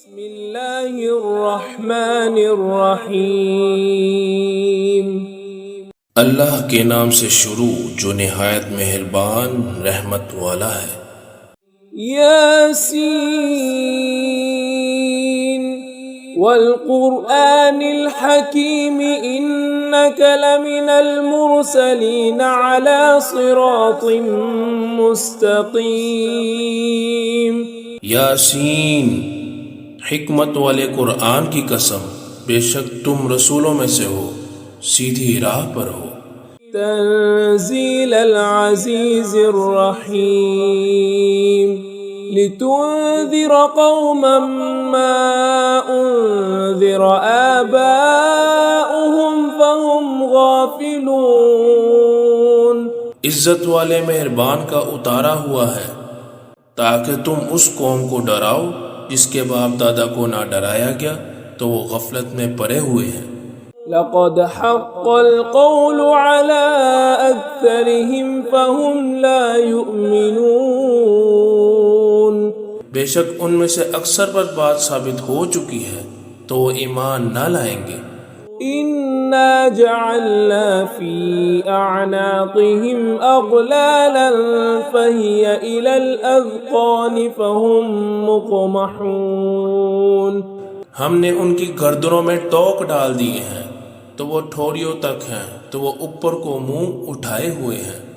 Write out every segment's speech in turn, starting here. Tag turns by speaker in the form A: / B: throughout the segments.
A: بسم اللہ الرحمن الرحیم۔
B: اللہ کے نام سے شروع جو نہایت مہربان رحمت والا ہے۔
A: یاسین والقرآن الحکیم انک لمن المرسلین علی صراط مستقیم۔
B: یاسین، حکمت والے قرآن کی قسم، بے شک تم رسولوں میں سے ہو، سیدھی راہ پر ہو۔
A: تنزیل العزیز الرحیم لتنذر قوما ما انذر آباؤهم فهم غافلون۔
B: عزت والے مہربان کا اتارا ہوا ہے تاکہ تم اس قوم کو ڈراؤ جس کے باپ دادا کو نہ ڈرایا گیا تو وہ غفلت میں پڑے ہوئے ہیں۔
A: لقد حق القول على أكثرهم فهم لا يؤمنون۔
B: بے شک ان میں سے اکثر پر بات ثابت ہو چکی ہے تو وہ ایمان نہ لائیں گے۔
A: إنا جعلنا في أعناقهم أغلالا فهي إلى الأذقان فهم مقمحون۔
B: ہم نے ان کی گردنوں میں ٹوک ڈال دیے ہیں تو وہ ٹھوڑیوں تک ہیں تو وہ اوپر کو منہ اٹھائے ہوئے ہیں۔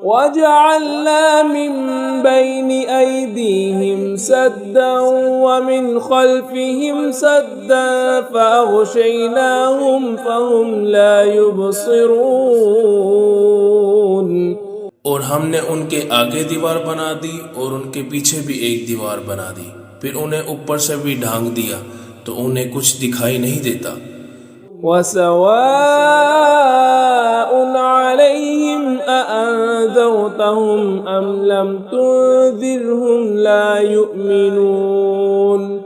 A: وَجَعَلْنَا مِن بَيْنِ أَيْدِيهِمْ سَدًّا وَمِنْ خَلْفِهِمْ سَدًّا فَأَغْشَيْنَاهُمْ فَهُمْ لَا يُبْصِرُونَ۔
B: اور ہم نے ان کے آگے دیوار بنا دی اور ان کے پیچھے بھی ایک دیوار بنا دی، پھر انہیں اوپر سے بھی ڈھانک دیا تو انہیں کچھ دکھائی نہیں دیتا۔
A: وَسَوَاءٌ عَلَيْهِمْ أَأَنذَرْتَهُمْ أَمْ لَمْ تُنذِرْهُمْ لَا يُؤْمِنُونَ۔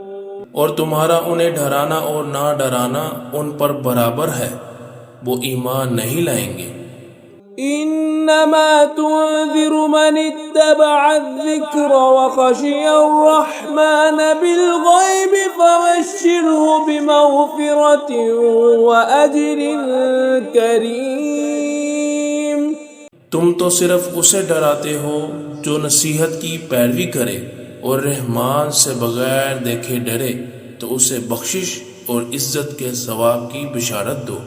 B: اور تمہارا انہیں ڈرانا اور نہ ڈرانا ان پر برابر ہے، وہ ایمان نہیں لائیں گے۔
A: إنما تنذر من اتبع الذكر وخشي الرحمن بالغيب فبشره بمغفرة وأجر كريم۔
B: تم تو صرف اسے ڈراتے ہو جو نصیحت کی پیروی کرے اور رحمان سے بغیر دیکھے ڈرے، تو اسے بخشش اور عزت کے ثواب کی بشارت دو۔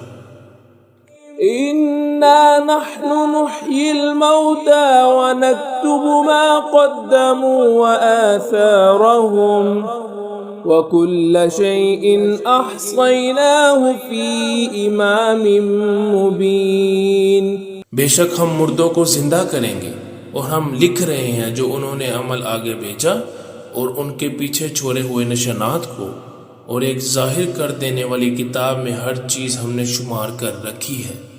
A: إنا نحن نحيي الموتى ونكتب ما قدموا وآثارهم وكل شيء أحصيناه في إمام مبين۔
B: بے شک ہم مردوں کو زندہ کریں گے اور ہم لکھ رہے ہیں جو انہوں نے عمل آگے بھیجا اور ان کے پیچھے چھوڑے ہوئے نشانات کو، اور ایک ظاہر کر دینے والی کتاب میں ہر چیز ہم نے شمار کر رکھی ہے۔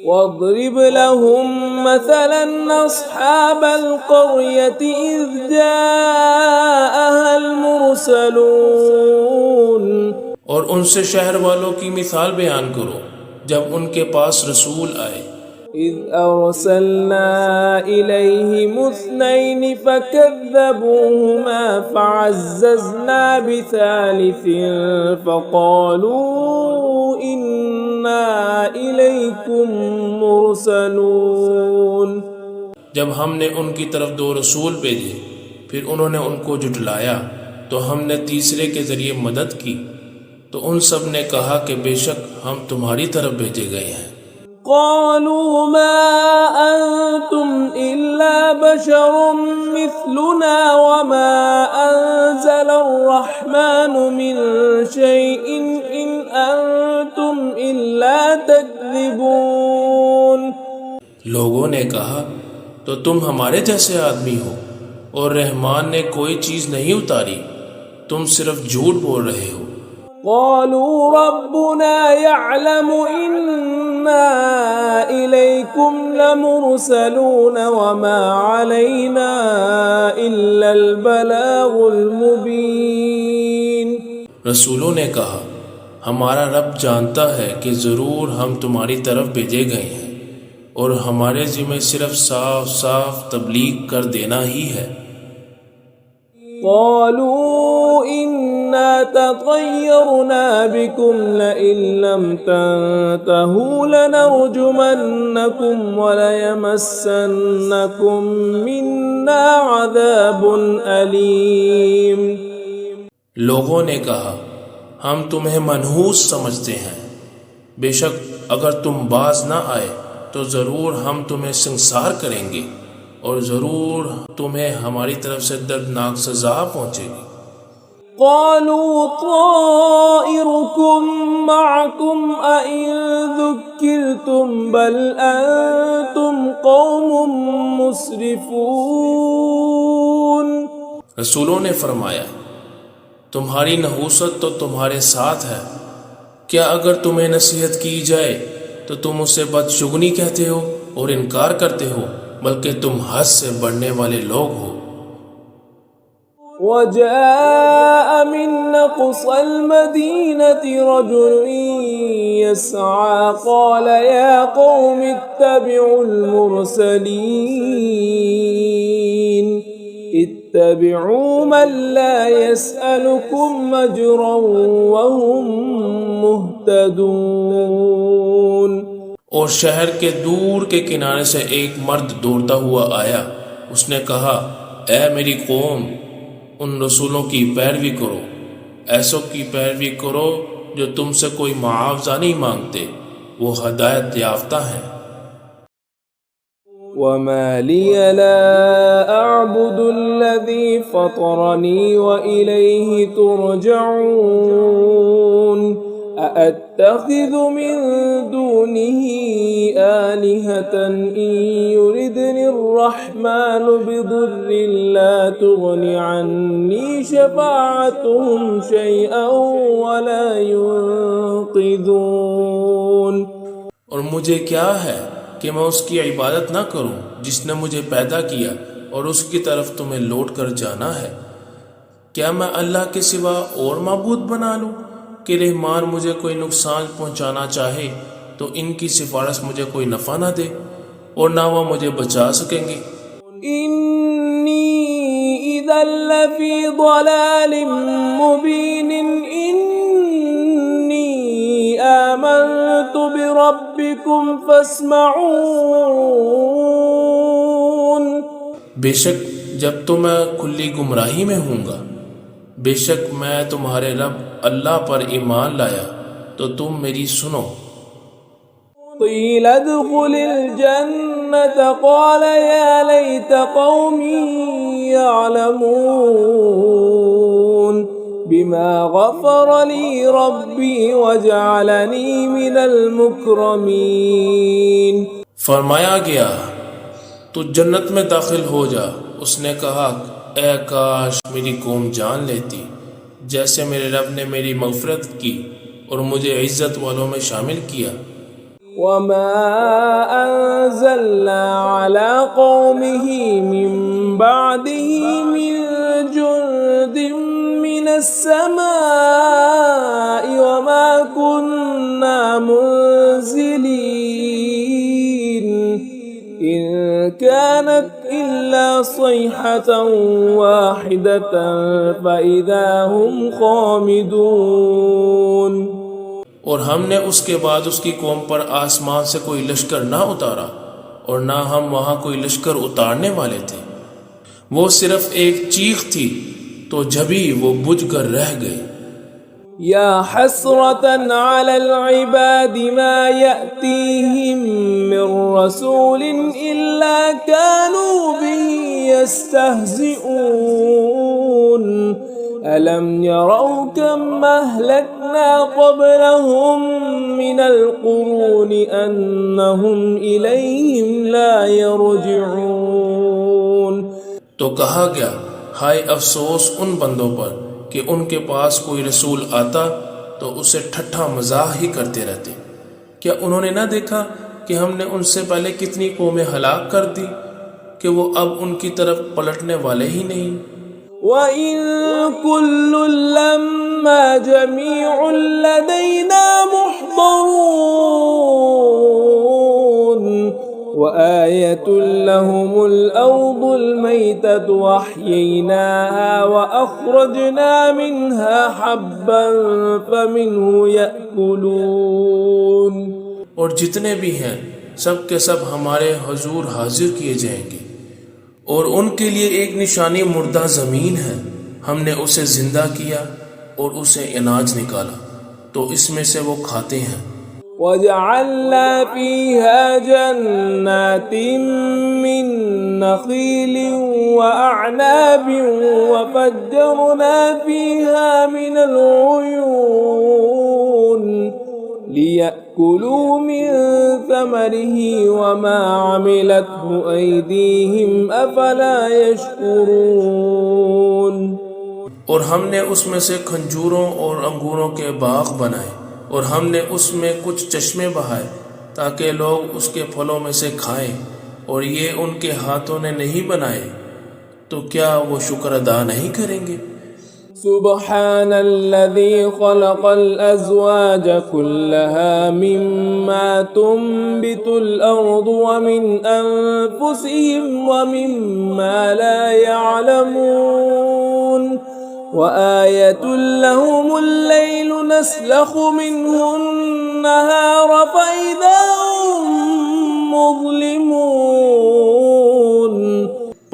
A: واضرب لهم مثلا أصحاب القرية إذ جاءها المرسلون۔
B: اور ان سے شہر والوں کی مثال بیان کرو جب ان کے پاس رسول آئے۔
A: إذ أرسلنا إليهم اثنين فكذبوهما فعززنا بثالث فقالوا إنا إليكم مرسلون۔
B: جب ہم نے ان کی طرف دو رسول بھیجے پھر انہوں نے ان کو جھٹلایا تو ہم نے تیسرے کے ذریعے مدد کی، تو ان سب نے کہا کہ بے شک ہم تمہاری طرف بھیجے گئے ہیں۔
A: قالوا ما أنتم إلا بشر مثلنا وما أنزل الرحمن من شيء إن أنتم إلا تكذبون۔
B: لوگوں نے کہا تو تم ہمارے جیسے آدمی ہو اور رحمان نے کوئی چیز نہیں اتاری، تم صرف جھوٹ بول رہے ہو۔
A: قالوا ربنا يعلم إنا إليكم لمرسلون وما علينا إلا البلاغ المبين۔
B: رسولوں نے کہا ہمارا رب جانتا ہے کہ ضرور ہم تمہاری طرف بھیجے گئے ہیں اور ہمارے ذمہ صرف صاف صاف تبلیغ کر دینا ہی ہے۔
A: قالوا إنا تطيرنا بكم لئن لم تنتهوا لنرجمنكم وليمسنكم منا عذاب أليم۔
B: لوگوں نے کہا ہم تمہیں منحوس سمجھتے ہیں، بے شک اگر تم باز نہ آئے تو ضرور ہم تمہیں سنسار کریں گے اور ضرور تمہیں ہماری طرف سے دردناک سزا پہنچے گی۔
A: قالوا طائركم معكم أئن ذكرتم بل أنتم قوم مسرفون۔
B: رسولوں نے فرمایا تمہاری نحوست تو تمہارے ساتھ ہے، کیا اگر تمہیں نصیحت کی جائے تو تم اسے بدشگنی کہتے ہو اور انکار کرتے ہو، بلکہ تم حد سے بڑھنے والے لوگ ہو۔
A: وجاء من أقصى المدينة رجل يسعى قال يا قوم اتبعوا المرسلين اتبعوا من لا يسألكم أجرا وهم مهتدون۔
B: اور شہر کے دور کے کنارے سے ایک مرد دوڑتا ہوا آیا، اس نے کہا اے میری قوم، ان رسولوں کی پیروی کرو، ایسوں کی پیروی کرو جو تم سے کوئی معاوضہ نہیں مانگتے، وہ ہدایت یافتہ ہیں۔
A: وما لي لا أعبد الذي فطرني وإليه ترجعون أأتخذ من دونه آلهة إن يردني الرحمن بضر لا تغن عني شفاعتهم شيئا ولا ينقذون۔
B: اور مجھے کیا ہے کہ میں اس کی عبادت نہ کروں جس نے مجھے پیدا کیا اور اس کی طرف تمہیں لوٹ کر جانا ہے؟ کیا میں اللہ کے سوا اور معبود بنا لوں کہ رحمان مجھے کوئی نقصان پہنچانا چاہے تو ان کی سفارش مجھے کوئی نفع نہ دے اور نہ وہ مجھے بچا سکیں گے۔
A: انی اذا لفی ضلال مبین انی آمنت بربکم فاسمعون۔
B: بے شک جب تو میں کھلی گمراہی میں ہوں گا، بے شک میں تمہارے رب اللہ پر ایمان لایا تو تم میری سنو۔
A: قیل ادخل الجنة قال یا لیت قومی یعلمون بما غفر لی ربی وجعلنی من المکرمین۔
B: فرمایا گیا تو جنت میں داخل ہو جا۔ اس نے کہا اے کاش میری قوم جان لیتی جیسے میرے رب نے میری مغفرت کی اور مجھے عزت والوں میں شامل کیا۔
A: وما انزلنا على قومه من بعده من جند من السماء وما كنا منزلين إن كانت إلا صيحة واحدة فإذا هم خامدون۔
B: اور ہم نے اس کے بعد اس کی قوم پر آسمان سے کوئی لشکر نہ اتارا اور نہ ہم وہاں کوئی لشکر اتارنے والے تھے، وہ صرف ایک چیخ تھی تو جبھی وہ بجھ کر رہ گئے۔
A: یا حسرة على العباد ما يأتيهم من رسول إلا كانوا به يستهزئون ألم يروا كم أهلكنا قبلهم من القرون أنهم إليهم لا يرجعون۔
B: تو کہا گیا ہائے افسوس ان بندوں پر کہ ان کے پاس کوئی رسول آتا تو اسے ٹھٹھا مزاح ہی کرتے رہتے۔ کیا انہوں نے نہ دیکھا کہ ہم نے ان سے پہلے کتنی قومیں ہلاک کر دی کہ وہ اب ان کی طرف پلٹنے والے ہی نہیں۔
A: وَإِن كُلٌّ لَّمَّا جَمِيعٌ لَّدَيْنَا مُحْضَرُونَ وَآيَةٌ لَّهُمُ الْأَرْضُ الْمَيْتَةُ الميتة وأحييناها وأخرجنا منها حبا فمنه يأكلون.
B: اور جتنے بھی ہیں سب کے سب ہمارے حضور حاضر کیے جائیں گے، اور ان کے لیے ایک نشانی مردہ زمین ہے، ہم نے اسے زندہ کیا اور اسے اناج نکالا تو اس میں سے وہ کھاتے ہیں.
A: وجعلنا فيها جنات من نخيل وأعناب وفجرنا فيها من العيون ليأكلوا من ثمره وما عملته أيديهم أفلا يشكرون.
B: اور ہم نے اس میں سے کھجوروں اور انگوروں کے باغ بنائے، اور ہم نے اس میں کچھ چشمے بہائے تاکہ لوگ اس کے پھلوں میں سے کھائیں، اور یہ ان کے ہاتھوں نے نہیں بنائے، تو کیا وہ شکر ادا نہیں کریں گے؟
A: سبحان الذي خلق الأزواج كلها مما تنبت الأرض ومن أنفسهم ومما لا يعلمون. وآية لهم الليل نسلخ منه النهار فإذا هم مظلمون.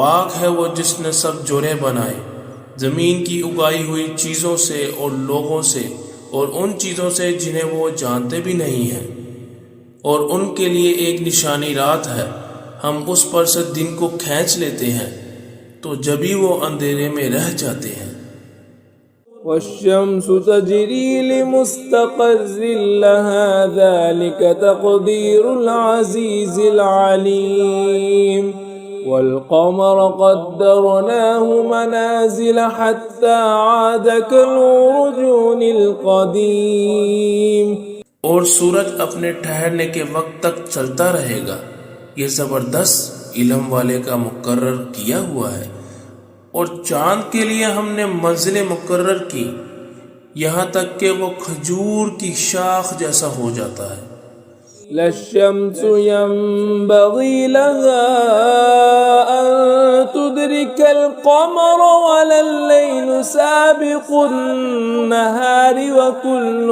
B: پاک ہے وہ جس نے سب جوڑے بنائے زمین کی اگائی ہوئی چیزوں سے اور لوگوں سے اور ان چیزوں سے جنہیں وہ جانتے بھی نہیں ہیں، اور ان کے لیے ایک نشانی رات ہے، ہم اس پر سے دن کو کھینچ لیتے ہیں تو جبھی وہ اندھیرے میں رہ جاتے ہیں.
A: والشمس تجری لمستقر لها ذلك تقدير العزيز العليم. والقمر قدرناه منازل حتى عاد كالعرجون القديم.
B: اور سورج اپنے ٹھہرنے کے وقت تک چلتا رہے گا، یہ زبردست علم والے کا مقرر کیا ہوا ہے. اور چاند کے لیے ہم نے منزلیں مقرر کی یہاں تک کہ وہ کھجور کی شاخ جیسا ہو جاتا ہے.
A: لا الشمس ينبغي لها أن تدرك القمر ولا الليل سابق النهار وكل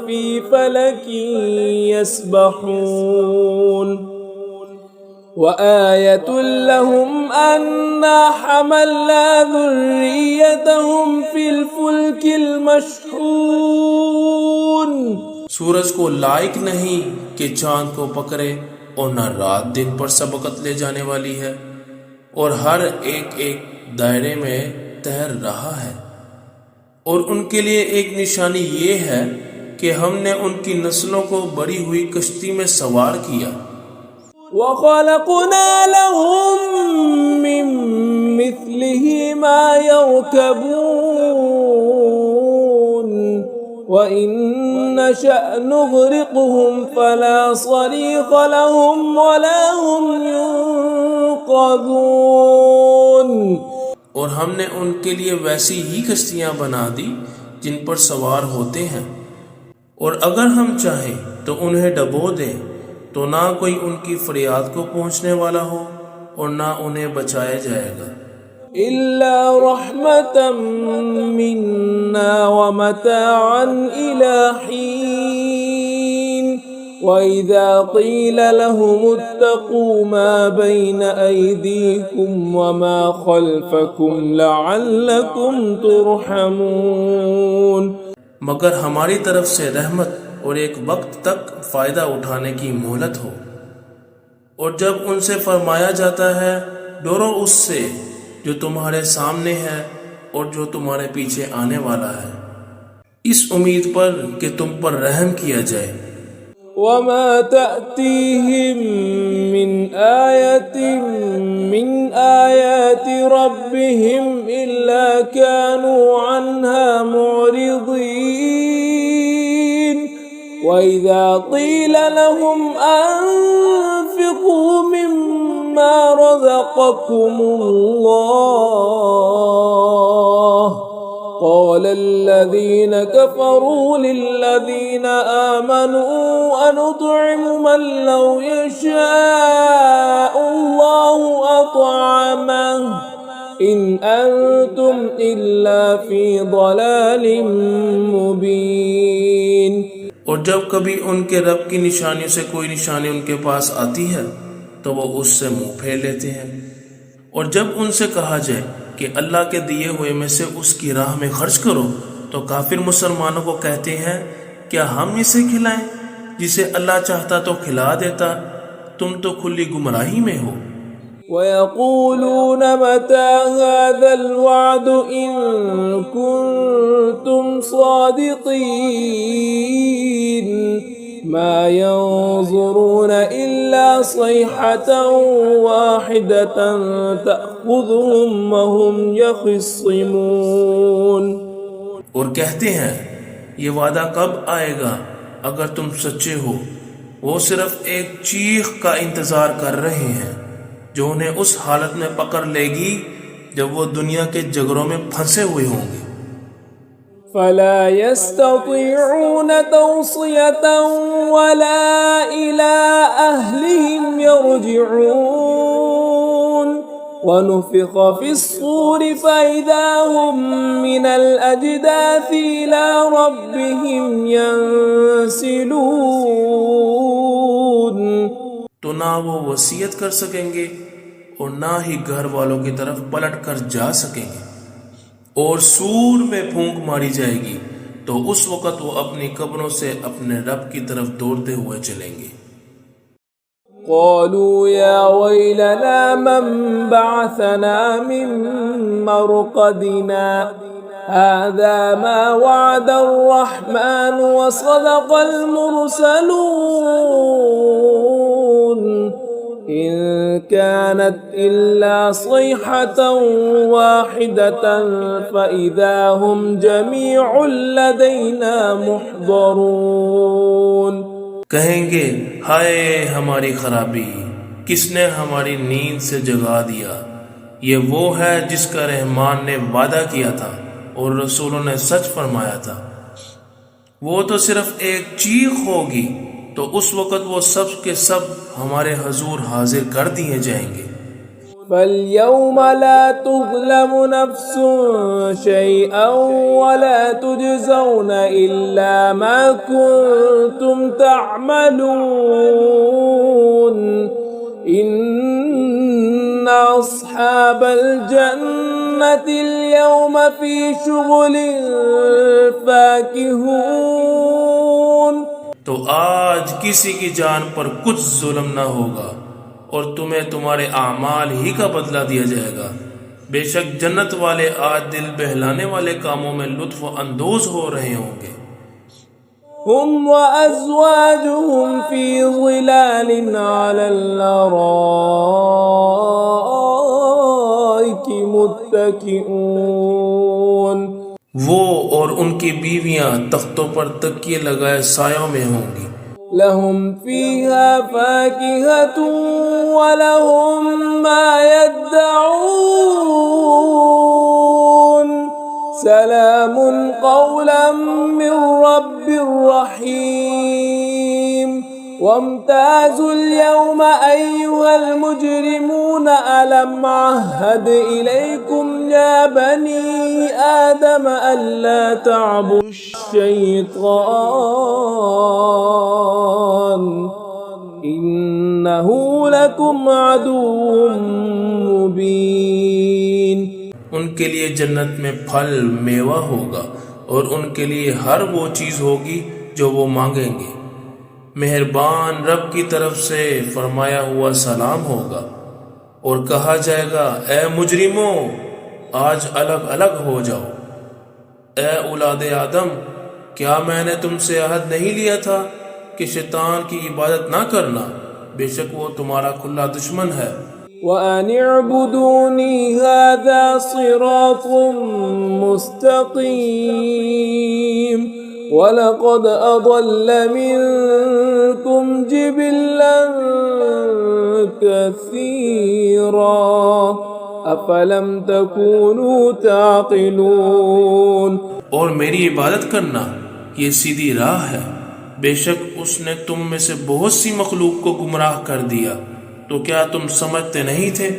A: في فلك يسبحون. وآية لهم أنا حملنا ذريتهم في الفلك المشحون.
B: سورج کو لائق نہیں کہ چاند کو پکڑے، اور نہ رات دن پر سبقت لے جانے والی ہے، اور ہر ایک ایک دائرے میں تیر رہا ہے. اور ان کے لیے ایک نشانی یہ ہے کہ ہم نے ان کی نسلوں کو بڑی ہوئی کشتی میں سوار کیا.
A: وَخَلَقْنَا لَهُم مِّن مِّثْلِهِ مَا يَرْكَبُونَ وَإِن نَّشَأْ نُغْرِقْهُمْ فَلَا صَرِيخَ لَهُمْ وَلَا هُمْ يُنقَذُونَ.
B: اور ہم نے ان کے لیے ویسی ہی کشتیاں بنا دی جن پر سوار ہوتے ہیں، اور اگر ہم چاہیں تو انہیں ڈبو دیں تو نہ کوئی ان کی فریاد کو پہنچنے والا ہو اور نہ انہیں بچایا جائے گا.
A: إِلَّا رَحْمَةً مِنَّا وَمَتَاعًا إِلَى حِينٍ. وَإِذَا قِيلَ لَهُمُ اتَّقُوا مَا بَيْنَ أَيْدِيكُمْ وَمَا خَلْفَكُمْ لَعَلَّكُمْ تُرْحَمُونَ.
B: مگر ہماری طرف سے رحمت اور ایک وقت تک فائدہ اٹھانے کی مہلت ہو. اور جب ان سے فرمایا جاتا ہے ڈرو اس سے جو تمہارے سامنے ہے اور جو تمہارے پیچھے آنے والا ہے، اس امید پر کہ تم پر رحم کیا جائے.
A: وَمَا تَأْتِيهِم مِّنْ آيَةٍ مِّنْ آيَاتِ رَبِّهِمْ إِلَّا كَانُوا عَنْهَا مُعْرِضِينَ. وَإِذَا قِيلَ لَهُمْ أَنفِقُوا مِمَّا رَزَقَكُمُ اللَّهُ قَالَ الَّذِينَ كَفَرُوا لِلَّذِينَ آمَنُوا أَنُطْعِمُ مَن لَّوْ يَشَاءُ اللَّهُ أَطْعَمَهُ إن أنتم إلا في ضلال مبين.
B: اور جب کبھی ان کے رب کی نشانیوں سے کوئی نشانی ان کے پاس آتی ہے تو وہ اس سے منہ پھیر لیتے ہیں، اور جب ان سے کہا جائے کہ اللہ کے دیے ہوئے میں سے اس کی راہ میں خرچ کرو تو کافر مسلمانوں کو کہتے ہیں کیا ہم اسے کھلائیں؟ جسے اللہ چاہتا تو کھلا دیتا، تم تو کھلی گمراہی میں ہو۔
A: وَيَقُولُونَ مَتَى هَذَا الْوَعْدُ إِن كُنتُمْ صَادِقِينَ مَا يَنظُرُونَ إِلَّا صَيْحَةً وَاحِدَةً تَأْخُذُهُمْ وَهُمْ يَخِصِّمُونَ۔
B: اور کہتے ہیں یہ وعدہ کب آئے گا اگر تم سچے ہو؟ وہ صرف ایک چیخ کا انتظار کر رہے ہیں جو انہیں اس حالت میں پکڑ لے گی جب وہ دنیا کے جگروں میں پھنسے ہوئے ہوں گے۔
A: فَلَا يَسْتَطِيعُونَ تَوْصِيَةً وَلَا إِلَىٰ أَهْلِهِمْ يَرْجِعُونَ وَنُفِخَ فِي الصُّورِ فَإِذَا هُم مِّنَ الْأَجْدَاثِ إِلَىٰ رَبِّهِمْ يَنسِلُونَ۔
B: تو نہ وہ وصیت کر سکیں گے اور نہ ہی گھر والوں کی طرف پلٹ کر جا سکیں گے، اور سور میں پھونک ماری جائے گی تو اس وقت وہ اپنی قبروں سے اپنے رب کی طرف دوڑتے ہوئے چلیں گے۔
A: قالوا يا ويلنا من بعثنا من مرقدنا هذا ما وعد الرحمن وصدق المرسلون إن كانت إلا صيحة واحدة فإذا هم جميع لدينا محضرون۔
B: کہیں گے ہائے ہماری خرابی، کس نے ہماری نیند سے جگا دیا؟ یہ وہ ہے جس کا رحمان نے وعدہ کیا تھا اور رسولوں نے سچ فرمایا تھا، وہ تو صرف ایک چیخ ہوگی تو اس وقت وہ سب کے سب ہمارے حضور حاضر کر دیے جائیں گے۔
A: فَالْيَوْمَ لَا تُظْلَمُ نَفْسٌ شَيْئًا وَلَا تُجْزَوْنَ إِلَّا مَا كُنتُمْ تَعْمَلُونَ إِنَّ أَصْحَابَ الْجَنَّةِ الْيَوْمَ فِي شُغُلٍ فَاكِهُونَ۔
B: تو آج کسی کی جان پر کچھ ظلم نہ ہوگا اور تمہیں تمہارے اعمال ہی کا بدلہ دیا جائے گا۔ بے شک جنت والے آج دل بہلانے والے کاموں میں لطف اندوز ہو رہے ہوں گے۔
A: هم وأزواجهم في ظلال على الأرائك متكئون۔
B: وہ اور ان کی بیویاں تختوں پر تکیے لگائے سایوں میں ہوں گی۔
A: لهم فيها فاكهة ولهم ما يدعون سلام قولا من رب رحيم وامتازوا اليوم أيها المجرمون ألم عهد إليكم يا بني آدم ألا تعبدوا الشيطان إنه لكم عدو مبين۔
B: ان کے لیے جنت میں پھل میوہ ہوگا اور ان کے لیے ہر وہ چیز ہوگی جو وہ مانگیں گے۔ مہربان رب کی طرف سے فرمایا ہوا سلام ہوگا، اور کہا جائے گا اے مجرموں آج الگ الگ ہو جاؤ۔ اے اولاد آدم، کیا میں نے تم سے عہد نہیں لیا تھا کہ شیطان کی عبادت نہ کرنا؟ بے شک وہ تمہارا کھلا دشمن ہے۔
A: وَأَنِ اعْبُدُونِي هَذَا صِرَاطٌ مُسْتَقِيمٌ وَلَقَدْ أَضَلَّ مِنكُمْ جِبِلًّا كَثِيرًا أَفَلَمْ تَكُونُوا تَعْقِلُونَ۔
B: اور میری عبادت کرنا یہ سیدھی راہ ہے، بے شک اس نے تم میں سے بہت سی مخلوق کو گمراہ کر دیا، تو کیا تم سمجھتے نہیں تھے؟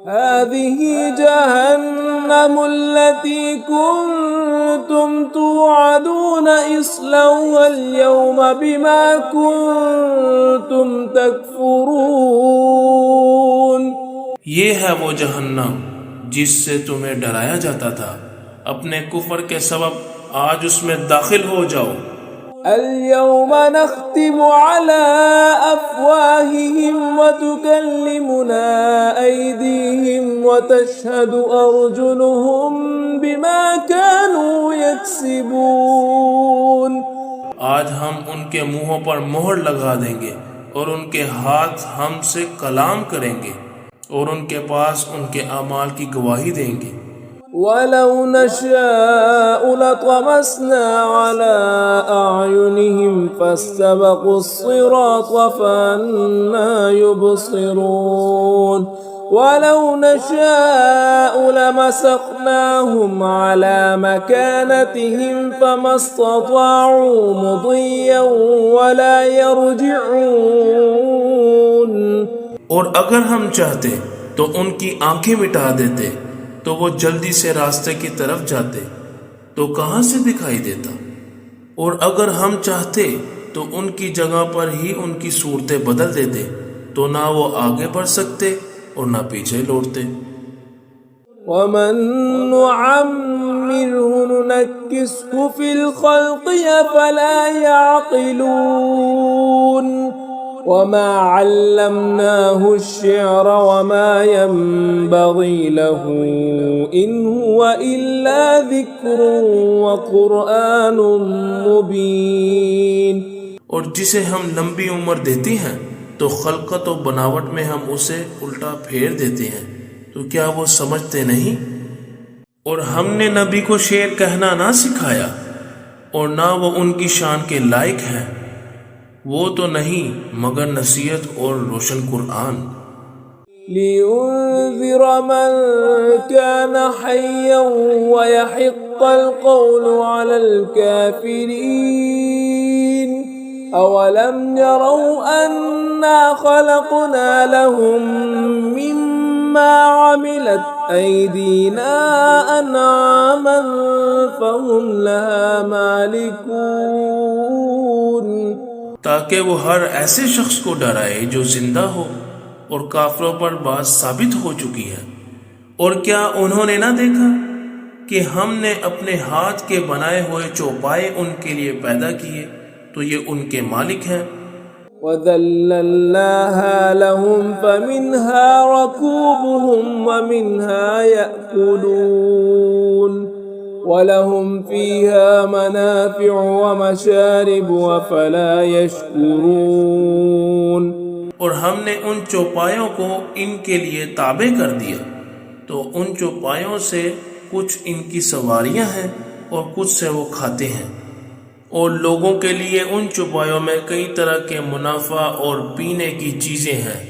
A: هذه جهنم التي كنتم توعدون اصلوها اليوم بما كنتم تكفرون.
B: یہ ہے وہ جہنم جس سے تمہیں ڈرایا جاتا تھا، اپنے کفر کے سبب آج اس میں داخل ہو جاؤ.
A: اليوم نختم على أفواههم وتكلمنا أيديهم وتشهد أرجلهم بما كانوا يكسبون.
B: آج ہم ان کے منہوں پر مہر لگا دیں گے اور ان کے ہاتھ ہم سے کلام کریں گے اور ان کے پاس ان کے اعمال کی گواہی دیں گے.
A: ولو نشاء لطمسنا على أعينهم فاستبقوا الصراط فأنى يبصرون. ولو نشاء لمسخناهم على مكانتهم فما استطاعوا مضيا ولا يرجعون.
B: اور اگر ہم چاہتے تو ان کی آنکھیں مٹا دیتے تو وہ جلدی سے راستے کی طرف جاتے تو کہاں سے دکھائی دیتا، اور اگر ہم چاہتے تو ان کی جگہ پر ہی ان کی صورتیں بدل دیتے تو نہ وہ آگے بڑھ سکتے اور نہ پیچھے لوٹتے.
A: ومن نعمره ننكسه في الخلق فلا يعقلون. وما علمناه الشعر وما ينبغي له إن هو إلا ذكر وقرآن مبين.
B: اور جسے ہم لمبی عمر دیتے ہیں تو خلقت و بناوٹ میں ہم اسے الٹا پھیر دیتے ہیں، تو کیا وہ سمجھتے نہیں؟ اور ہم نے نبی کو شعر کہنا نہ سکھایا اور نہ وہ ان کی شان کے لائق ہیں، وہ تو نہیں مگر نصیحت اور روشن قرآن.
A: لِيُنذِرَ مَن كَانَ حَيًّا وَيَحِقَّ الْقَوْلُ عَلَى الْكَافِرِينَ. أَوَلَمْ يَرَوْا أَنَّا خَلَقْنَا لَهُم مِّمَّا عَمِلَتْ أَيْدِينَا أَنْعَامًا فَهُمْ لَهَا مَالِكُونَ.
B: تاکہ وہ ہر ایسے شخص کو ڈرائے جو زندہ ہو، اور کافروں پر بات ثابت ہو چکی ہے. اور کیا انہوں نے نہ دیکھا کہ ہم نے اپنے ہاتھ کے بنائے ہوئے چوپائے ان کے لیے پیدا کیے تو یہ ان کے مالک ہیں.
A: وَذَلَّلْنَاهَا لَهُمْ فَمِنْهَا رَكُوبُهُمْ وَمِنْهَا يَأْكُلُونَ. وَلَهُمْ فِيهَا مَنَافِعُ وَمَشَارِبُ وَفَلَا يَشْكُرُونَ.
B: اور ہم نے ان چوپایوں کو ان کے لیے تابع کر دیا، تو ان چوپایوں سے کچھ ان کی سواریاں ہیں اور کچھ سے وہ کھاتے ہیں، اور لوگوں کے لیے ان چوپایوں میں کئی طرح کے منافع اور پینے کی چیزیں ہیں،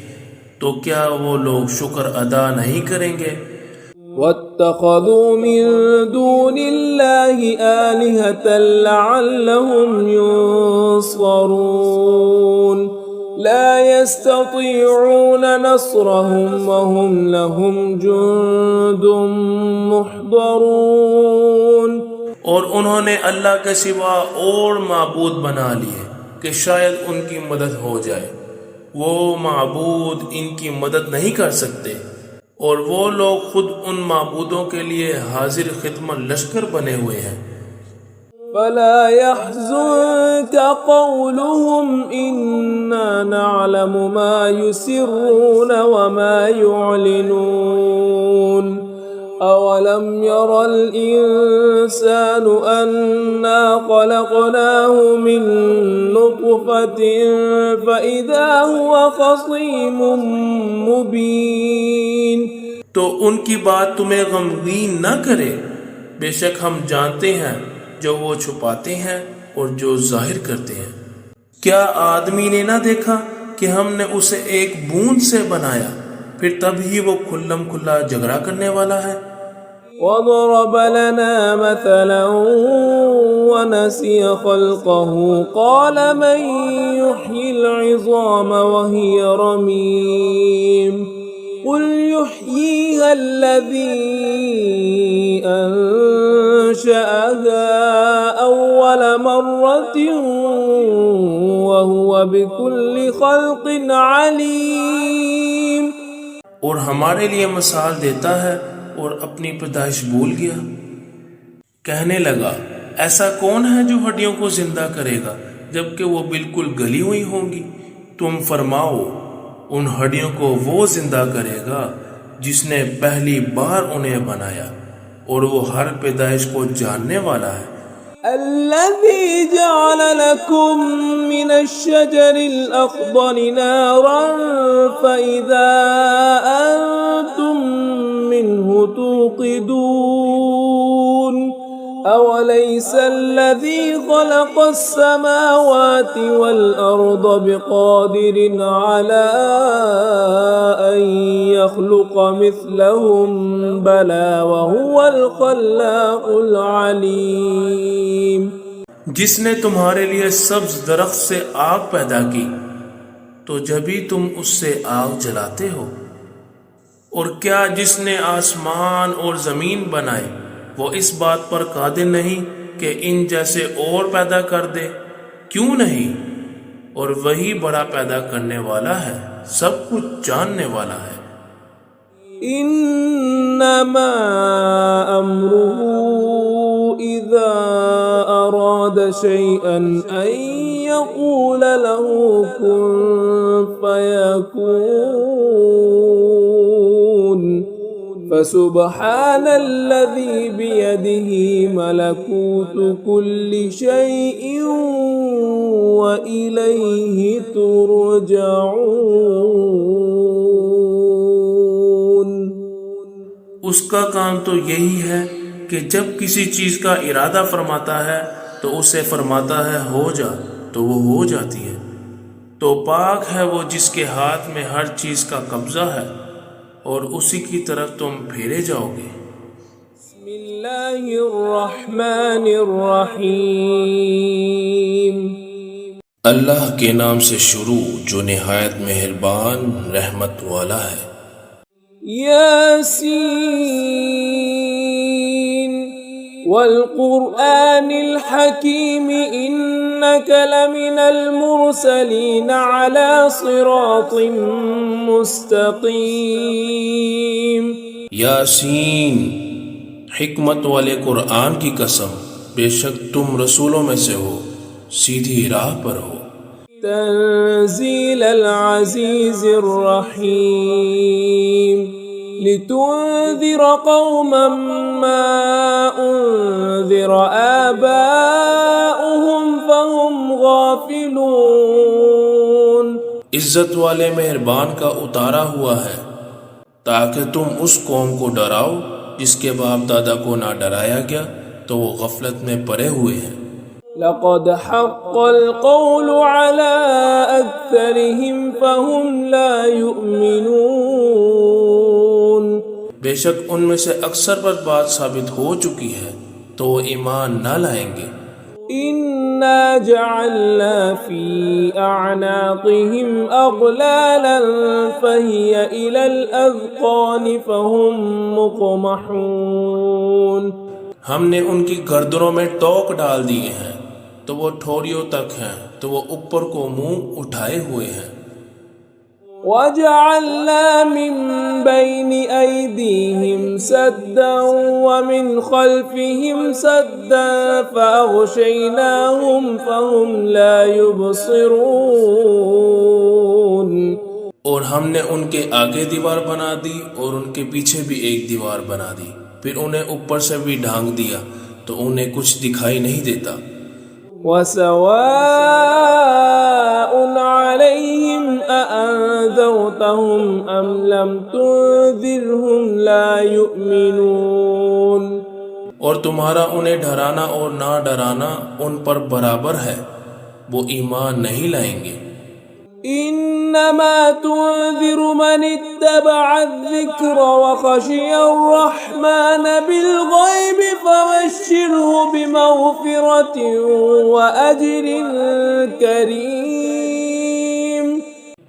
B: تو کیا وہ لوگ شکر ادا نہیں کریں گے؟
A: وَاتَّخَذُوا مِن دُونِ اللَّهِ آلِهَةً لَعَلَّهُمْ يُنصَرُونَ. لَا يَسْتَطِيعُونَ نَصْرَهُمْ وَهُمْ لَهُمْ جُندٌ مُحْضَرُونَ.
B: اور انہوں نے اللہ کے سوا اور معبود بنا لیے کہ شاید ان کی مدد ہو جائے. وہ معبود ان کی مدد نہیں کر سکتے، اور وہ لوگ خود ان معبودوں کے لیے حاضر خدمت لشکر بنے ہوئے ہیں.
A: فَلَا يَحْزُنكَ قَوْلُهُمْ إِنَّا نَعْلَمُ مَا يُسِرُّونَ وَمَا يُعْلِنُونَ. أَوَلَمْ يَرَ الْإِنسَانُ أَنَّا خَلَقْنَاهُ مِن نُّطْفَةٍ فَإِذَا هُوَ خَصِيمٌ مُّبِينٌ.
B: تو ان کی بات تمہیں غمگین نہ کرے، بے شک ہم جانتے ہیں جو وہ چھپاتے ہیں اور جو ظاہر کرتے ہیں. کیا آدمی نے نہ دیکھا کہ ہم نے اسے ایک بوند سے بنایا، پھر تب ہی وہ کھلم کھلا جھگڑا کرنے والا ہے.
A: وَضَرَبَ لَنَا مَثَلًا وَنَسِيَ خَلْقَهُ قَالَ مَن يُحْيِي الْعِظَامَ وَهِيَ رَمِيمٌ. قل يحييها الذي أنشأها أول مرة وهو بكل خلق عليم.
B: اور ہمارے لیے مثال دیتا ہے اور اپنی پیدائش بھول گیا. کہنے لگا ایسا کون ہے جو ہڈیوں کو زندہ کرے گا جبکہ وہ بالکل گلی ہوئی ہوں گی؟ تم فرماؤ ان ہڈیوں کو وہ زندہ کرے گا جس نے پہلی بار انہیں بنایا اور وہ ہر پیدائش کو جاننے والا ہے.
A: الذي جعل لكم من الشجر الأخضر نارا فإذا أنتم منه توقدون أوليس الذي خلق السماوات والأرض بقادر على أن يخلق مثلهم بلى وهو الخلاق العليم.
B: جس نے تمہارے لیے سبز درخت سے آگ پیدا کی تو جبھی تم اس سے آگ جلاتے ہو؟ اور کیا جس نے آسمان اور زمین بنائے وہ اس بات پر قادر نہیں کہ ان جیسے اور پیدا کر دے؟ کیوں نہیں؟ اور وہی بڑا پیدا کرنے والا ہے، سب کچھ جاننے والا ہے.
A: انما امره اذا اراد شيئا ان يقول له كن فيكون. فسبحان الذي بيده ملكوت كل شيء وإليه ترجعون.
B: اس کا کام تو یہی ہے کہ جب کسی چیز کا ارادہ فرماتا ہے تو اسے فرماتا ہے ہو جا تو وہ ہو جاتی ہے. تو پاک ہے وہ جس کے ہاتھ میں ہر چیز کا قبضہ ہے اور اسی کی طرف تم پھیرے جاؤ گے.
A: بسم اللہ الرحمن الرحیم.
B: اللہ کے نام سے شروع جو نہایت مہربان رحمت والا ہے.
A: یاسین والقرآن الحکیم انک لمن المرسلین علی صراط مستقیم.
B: یاسین، حکمت والے قرآن کی قسم، بے شک تم رسولوں میں سے ہو، سیدھی راہ پر ہو.
A: تنزیل العزیز الرحیم لتنذر قوما ما انذر آباؤهم فهم غافلون.
B: عزت والے مہربان کا اتارا ہوا ہے تاکہ تم اس قوم کو ڈراؤ جس کے باپ دادا کو نہ ڈرایا گیا تو وہ غفلت میں پڑے ہوئے ہیں.
A: لقد حق القول على أكثرهم فهم لا يؤمنون.
B: بے شک ان میں سے اکثر پر بات ثابت ہو چکی ہے تو وہ ایمان نہ لائیں گے.
A: إنا جعلنا في أعناقهم أغلالا فهي إلى الأذقان فهم مقمحون.
B: ہم نے ان کی گردنوں میں ٹوک ڈال دیے ہیں تو وہ ٹھوڑیوں تک ہیں تو وہ اوپر کو منہ اٹھائے ہوئے ہیں.
A: وَجَعَلْنَا مِن بَيْنِ أَيْدِيهِمْ سَدًّا وَمِنْ خَلْفِهِمْ سَدًّا فَأَغْشَيْنَاهُمْ فَهُمْ لَا يُبْصِرُونَ.
B: اور ہم نے ان کے آگے دیوار بنا دی اور ان کے پیچھے بھی ایک دیوار بنا دی، پھر انہیں اوپر سے بھی ڈھانک دیا تو انہیں کچھ دکھائی نہیں دیتا.
A: وَسَوَاءٌ عَلَيْهِمْ أَأَنذَرْتَهُمْ أَمْ لَمْ تُنذِرْهُمْ لَا يُؤْمِنُونَ.
B: اور تمہارا انہیں ڈرانا اور نہ ڈرانا ان پر برابر ہے، وہ ایمان نہیں لائیں گے.
A: انما تنذر من اتبع الذکر وخشی الرحمن بالغیب فبشره بمغفرة واجر کریم.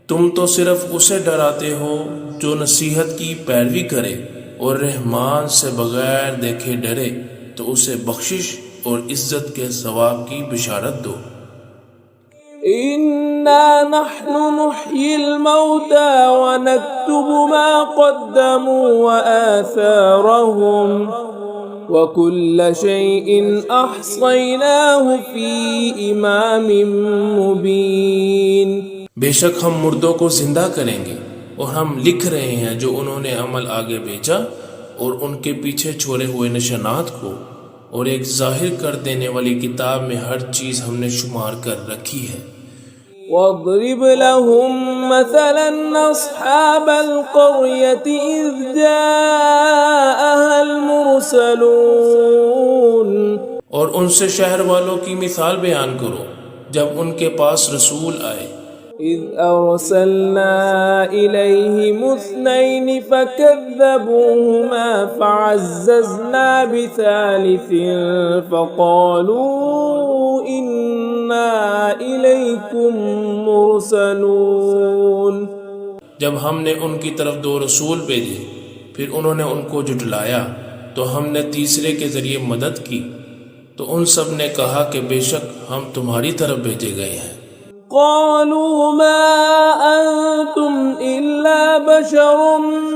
B: تم تو صرف اسے ڈراتے ہو جو نصیحت کی پیروی کرے اور رحمان سے بغیر دیکھے ڈرے تو اسے بخشش اور عزت کے ثواب کی بشارت دو۔
A: إنا نحن نحيي الموتى ونكتب ما قدموا وآثارهم وكل شيء أحصيناه في إمام مبين۔
B: بے شک ہم مردوں کو زندہ کریں گے اور ہم لکھ رہے ہیں جو انہوں نے عمل آگے بھیجا اور ان کے پیچھے چھوڑے ہوئے نشانات کو، اور ایک ظاہر کر دینے والی کتاب میں ہر چیز ہم نے شمار کر رکھی ہے۔
A: واضرب لهم مثلا أصحاب القرية إذ جاءها المرسلون،
B: اور ان سے شہر والوں کی مثال بیان کرو جب ان کے پاس رسول آئے۔
A: إذ أرسلنا إليهم اثنين فكذبوهما فعززنا بثالث فقالوا إنا إليكم مرسلون۔
B: جب ہم نے ان کی طرف 2 رسول بھیجے پھر انہوں نے ان کو جھٹلایا تو ہم نے تیسرے کے ذریعے مدد کی، تو ان سب نے کہا کہ بے شک ہم تمہاری طرف بھیجے گئے ہیں۔
A: قالوا ما أنتم إلا بشر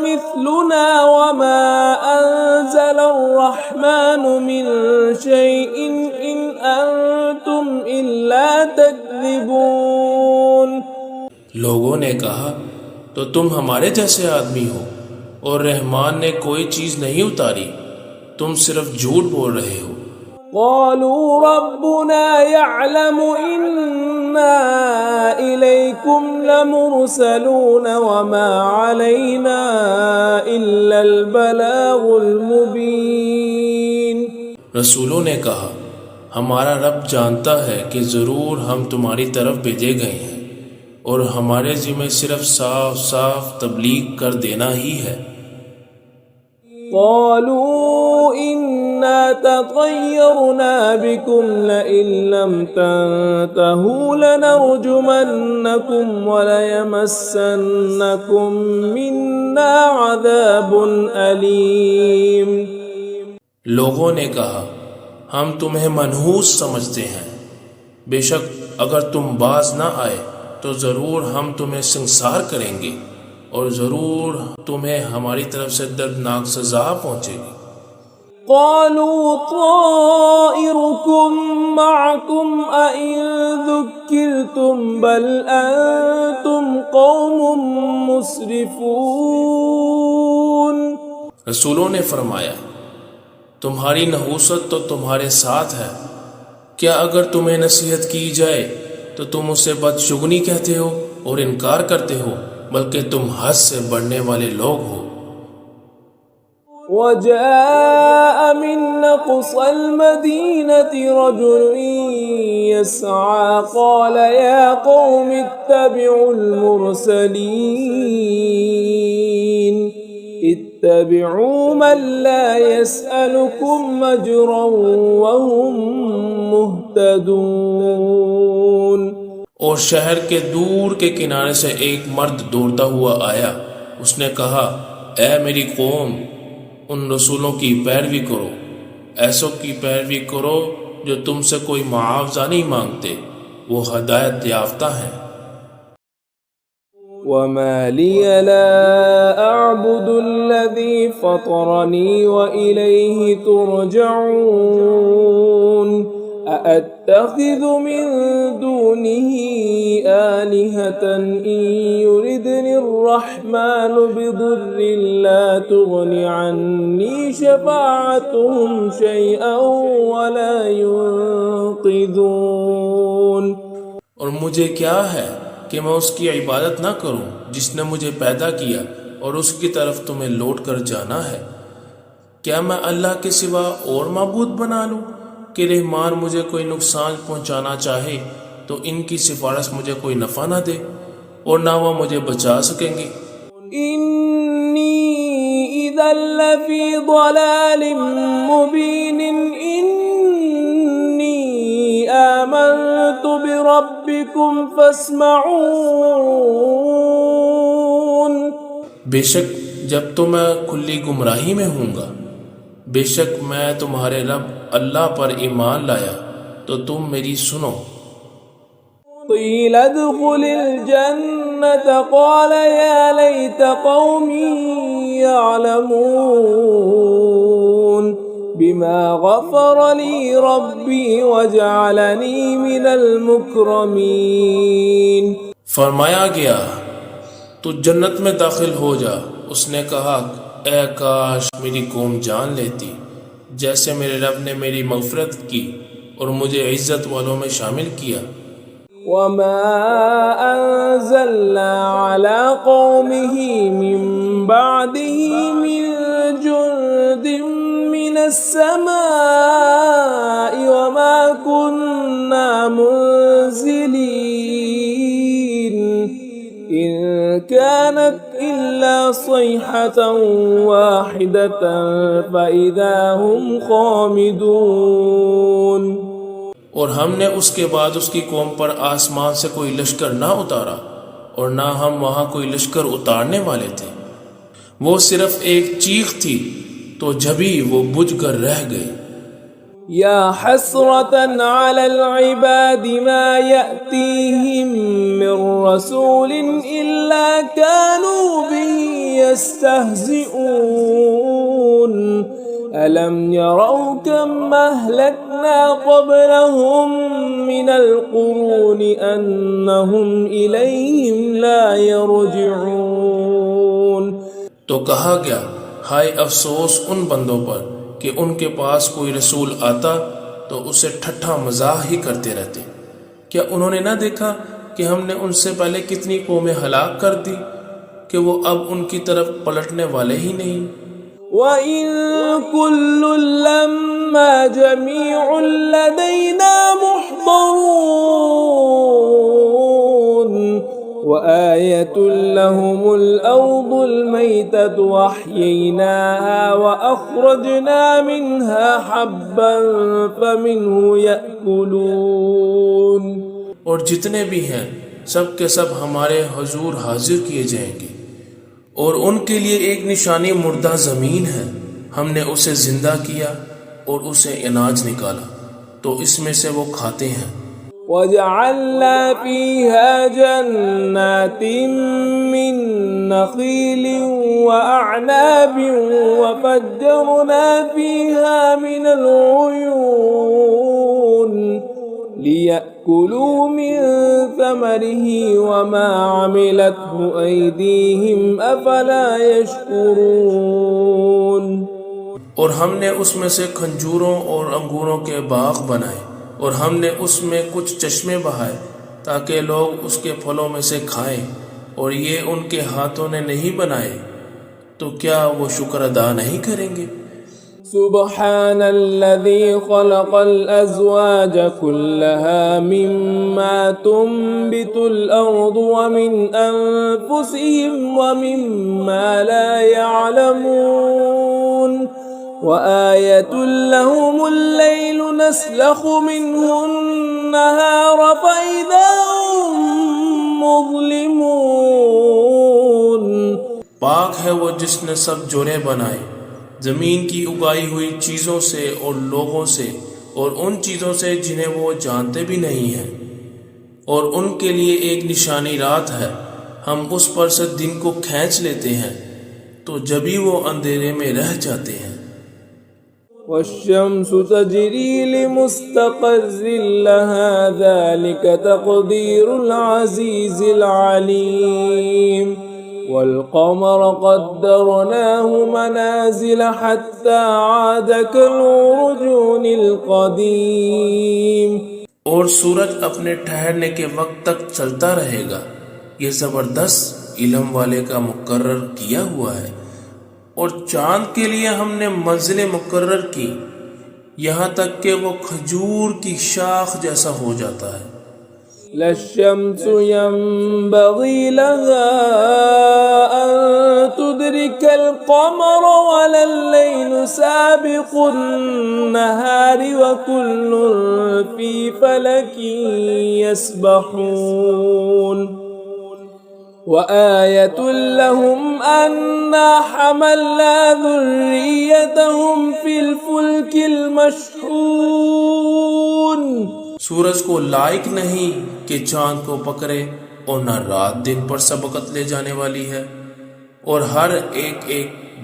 A: مثلنا وما أنزل الرحمن من شيء إن أنتم إلا تكذبون۔
B: لوگوں نے کہا تو تم ہمارے جیسے آدمی ہو اور رحمان نے کوئی چیز نہیں اتاری، تم صرف جھوٹ بول رہے ہو۔
A: قالوا ربنا يعلم إنا إليكم لمرسلون وما علينا إلا البلاغ المبين۔
B: رسولوں نے کہا ہمارا رب جانتا ہے کہ ضرور ہم تمہاری طرف بھیجے گئے ہیں اور ہمارے ذمہ صرف صاف صاف تبلیغ کر دینا ہی ہے۔
A: قالوا إنا تطيرنا بكم لئن لم تنتهوا لنرجمنكم وليمسنكم منا عذاب أليم۔
B: لوگوں نے کہا ہم تمہیں منحوس سمجھتے ہیں، بے شک اگر تم باز نہ آئے تو ضرور ہم تمہیں سنسار کریں گے اور ضرور تمہیں ہماری طرف سے دردناک سزا پہنچے گی۔
A: قالوا طائركم معكم أئن ذكرتم بل أنتم قوم مسرفون۔
B: رسولوں نے فرمایا تمہاری نحوست تو تمہارے ساتھ ہے، کیا اگر تمہیں نصیحت کی جائے تو تم اسے بدشگنی کہتے ہو اور انکار کرتے ہو، بلکہ تم حد سے بڑھنے والے لوگ ہو۔
A: وجاء من أقصى المدينة رجل يسعى قال يا قوم اتبعوا المرسلين اتبعوا من لا يسألكم أجرا وهم مهتدون۔
B: اور شہر کے دور کے کنارے سے ایک مرد دوڑتا ہوا آیا، اس نے کہا اے میری قوم، ان رسولوں کی پیروی کرو، ایسوں کی پیروی کرو جو تم سے کوئی معاوضہ نہیں مانگتے، وہ ہدایت یافتہ ہیں۔
A: وما لي لا أعبد الذي فطرني وإليه ترجعون أأتخذ من دونه آلهة إن يردني الرحمن بضر لا تغن عني شفاعتهم شيئا ولا ينقذون۔
B: اور مجھے کیا ہے کہ میں اس کی عبادت نہ کروں جس نے مجھے پیدا کیا اور اس کی طرف تمہیں لوٹ کر جانا ہے۔ کیا میں اللہ کے سوا اور معبود بنا لوں کہ رحمان مجھے کوئی نقصان پہنچانا چاہے تو ان کی سفارش مجھے کوئی نفع نہ دے اور نہ وہ مجھے بچا سکیں گے۔
A: انی اذا لفی ضلال مبین انی آمنت بربکم فاسمعون۔
B: بے شک جب تو میں کھلی گمراہی میں ہوں گا، بے شک میں تمہارے رب اللہ پر ایمان لایا تو تم میری سنو۔
A: قيل ادخل الجنة قال يا ليت قومي يعلمون بما غفر لي ربي وجعلني من المكرمين۔
B: فرمایا گیا تو جنت میں داخل ہو جا۔ اس نے کہا اے کاش میری قوم جان لیتی جیسے میرے رب نے میری مغفرت کی اور مجھے عزت والوں میں شامل کیا۔
A: وما أنزلنا على قومه من بعده من جند من السماء وما كنا منزلين إن كانت إلا صيحة واحدة فإذا هم خامدون۔
B: اور ہم نے اس کے بعد اس کی قوم پر آسمان سے کوئی لشکر نہ اتارا اور نہ ہم وہاں کوئی لشکر اتارنے والے تھے، وہ صرف ایک چیخ تھی تو جبھی وہ بجھ کر رہ گئے۔
A: یا حسرة على العباد ما يأتيهم من رسول إلا كانوا به يستهزئون ألم يروا كم أهلكنا قبلهم من القرون أنهم إليهم لا يرجعون۔
B: تو کہا گیا ہائے افسوس ان بندوں پر کہ ان کے پاس کوئی رسول آتا تو اسے ٹھٹھا مزاح ہی کرتے رہتے۔ کیا انہوں نے نہ دیکھا کہ ہم نے ان سے پہلے کتنی قومیں ہلاک کر دی کہ وہ اب ان کی طرف پلٹنے والے ہی نہیں۔
A: وَإِن كُلٌّ لَّمَّا جَمِيعٌ لَّدَيْنَا مُحْضَرُونَ وَآيَةٌ لَّهُمُ الْأَرْضُ الْمَيْتَةُ وَأَحْيَيْنَاهَا وَأَخْرَجْنَا مِنْهَا حَبًّا فَمِنْهُ يَأْكُلُونَ۔
B: اور جتنے بھی ہیں سب کے سب ہمارے حضور حاضر کیے جائیں گے، اور ان کے لیے ایک نشانی مردہ زمین ہے، ہم نے اسے زندہ کیا اور اسے اناج نکالا تو اس میں سے وہ کھاتے ہیں۔
A: وَجَعَلْنَا فِيهَا جَنَّاتٍ مِّن نَّخِيلٍ وَأَعْنَابٍ وَفَجَّرْنَا فِيهَا مِنَ الْعُيُونِ لِيَأْكُلُوا مِن ثَمَرِهِ وَمَا عَمِلَتْهُ أَيْدِيهِمْ أَفَلَا يَشْكُرُونَ۔
B: اور ہم نے اس میں سے کھجوروں اور انگوروں کے باغ بنائے اور ہم نے اس میں کچھ چشمے بہائے تاکہ لوگ اس کے پھلوں میں سے کھائیں، اور یہ ان کے ہاتھوں نے نہیں بنائے، تو کیا وہ شکر ادا نہیں کریں گے؟
A: سبحان الذي خلق الأزواج كلها مما تنبت الأرض ومن أنفسهم ومما لا يعلمون وآية لهم الليل نسلخ منه النهار فإذا هم مظلمون۔
B: پاک ہے وہ جس نے سب جوڑے بنائے زمین کی اگائی ہوئی چیزوں سے اور لوگوں سے اور ان چیزوں سے جنہیں وہ جانتے بھی نہیں ہیں، اور ان کے لیے ایک نشانی رات ہے، ہم اس پر سے دن کو کھینچ لیتے ہیں تو جبھی وہ اندھیرے میں رہ جاتے ہیں۔
A: والشمس تجری لمستقر لها ذلك تقدير العزيز العليم والقمر قدرناه منازل حتى عاد كالعرجون القديم۔
B: اور سورج اپنے ٹھہرنے کے وقت تک چلتا رہے گا، یہ زبردست علم والے کا مقرر کیا ہوا ہے، اور چاند کے لیے ہم نے منزلیں مقرر کی یہاں تک کہ وہ کھجور کی شاخ جیسا ہو جاتا ہے۔
A: لا الشمس ينبغي لها أن تدرك القمر ولا الليل سابق النهار وكل في فلك يسبحون۔ وآية لهم أنا حملنا ذريتهم في الفلك المشحون.
B: سورج کو لائق نہیں کہ چاند کو پکڑے، اور نہ رات دن پر سبقت لے جانے والی ہے، اور ہر ایک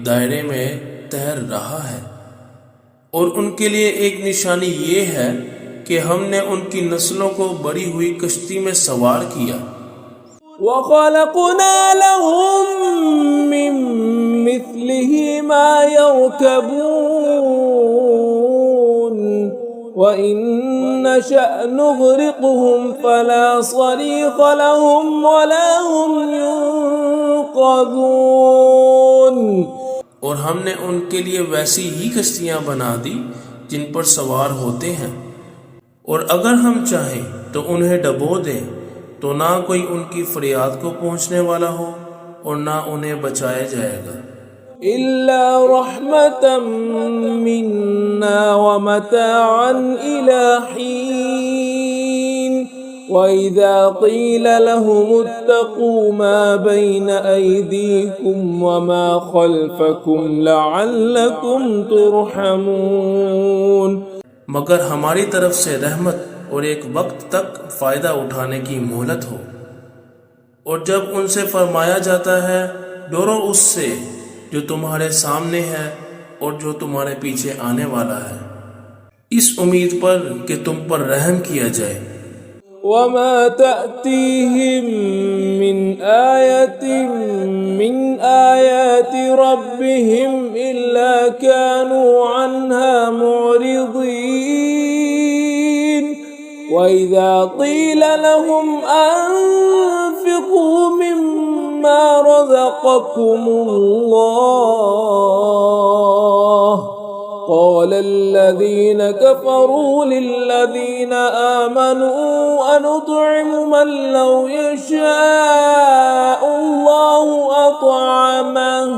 B: دائرے میں تیر رہا ہے. اور ان کے لیے ایک نشانی یہ ہے کہ ہم نے ان کی نسلوں کو بڑی ہوئی کشتی میں سوار کیا.
A: وَخَلَقْنَا لَهُم مِّن مِّثْلِهِ مَا يَرْكَبُونَ وَإِن نَّشَأْ نُغْرِقْهُمْ فَلَا صَرِيخَ لَهُمْ وَلَا هُمْ يُنقَذُونَ.
B: اور ہم نے ان کے لیے ویسی ہی کشتیاں بنا دی جن پر سوار ہوتے ہیں، اور اگر ہم چاہیں تو انہیں ڈبو دیں تو نہ کوئی ان کی فریاد کو پہنچنے والا ہو اور نہ انہیں بچایا جائے گا.
A: إِلَّا رَحْمَةً مِّنَّا وَمَتَاعًا إِلَى حِينٍ. وَإِذَا قِيلَ لَهُمُ اتَّقُوا مَا بَيْنَ أَيْدِيكُمْ وَمَا خَلْفَكُمْ لَعَلَّكُمْ تُرْحَمُونَ.
B: مگر ہماری طرف سے رحمت اور ایک وقت تک فائدہ اٹھانے کی مہلت ہو. اور جب ان سے فرمایا جاتا ہے ڈرو اس سے جو تمہارے سامنے ہے اور جو تمہارے پیچھے آنے والا ہے، اس امید پر کہ تم پر رحم کیا جائے.
A: وَمَا تَأْتِيهِم مِّنْ آيَةٍ مِّنْ آيَاتِ رَبِّهِمْ إِلَّا كَانُوا عَنْهَا مُعْرِضِينَ. وَإِذَا قِيلَ لَهُمْ أَنفِقُوا مِمَّا رَزَقَكُمُ اللَّهُ قَالَ الَّذِينَ كَفَرُوا لِلَّذِينَ آمَنُوا أَنُطْعِمُ مَن لَّوْ يَشَاءُ اللَّهُ أَطْعَمَهُ